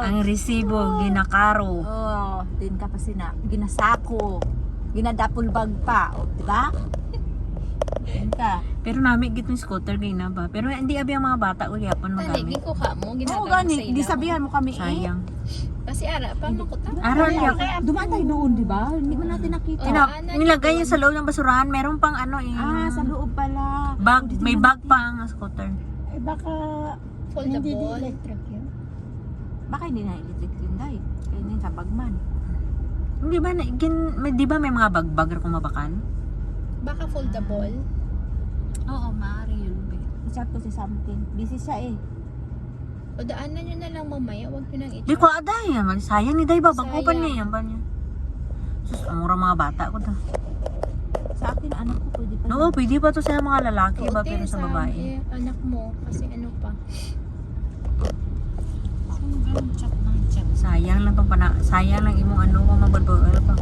Ang resibo, ginakaro. Oh, din ka pa ginasako. Ginadapol bag pa, o, di ba? Din ka. Pero namin git yung scooter kayo na ba? Pero hindi abi ang mga bata o yapon Talig, magamit. kuha mo, Oo, ginagawa gani. sa Di ilaw. sabihan mo kami Sayang. Kasi ara, paano ko ta? Araw niya. Dumaan tayo noon, di ba? Hindi mo natin nakita. Nilagay niya sa loob ng basurahan. Meron pang ano eh. Ah, sa loob pala. Bag, Dito may na bag pa ang scooter. Eh baka hindi di Foldable. electric yun. Baka hindi na electric din dahil. Kaya yun sa bagman. Hindi ba, di ba may mga bag-bag kung mabakan? Baka foldable. Oo, maaari yun. Isat ko si something. Busy siya eh. O daanan nyo na lang mamaya, huwag nyo nang Di ko aday. Sayang ni Day ba? Bagkupan Sayang. niya yan ba niya? Sus, ang mura mga bata ko to. Sa akin, anak ko pwede pa. Oo, pwede pa to sa mga lalaki ba? Pero sa babae. Anak mo, kasi ano pa. Sayang lang imong ano, kung mabadbagal pa.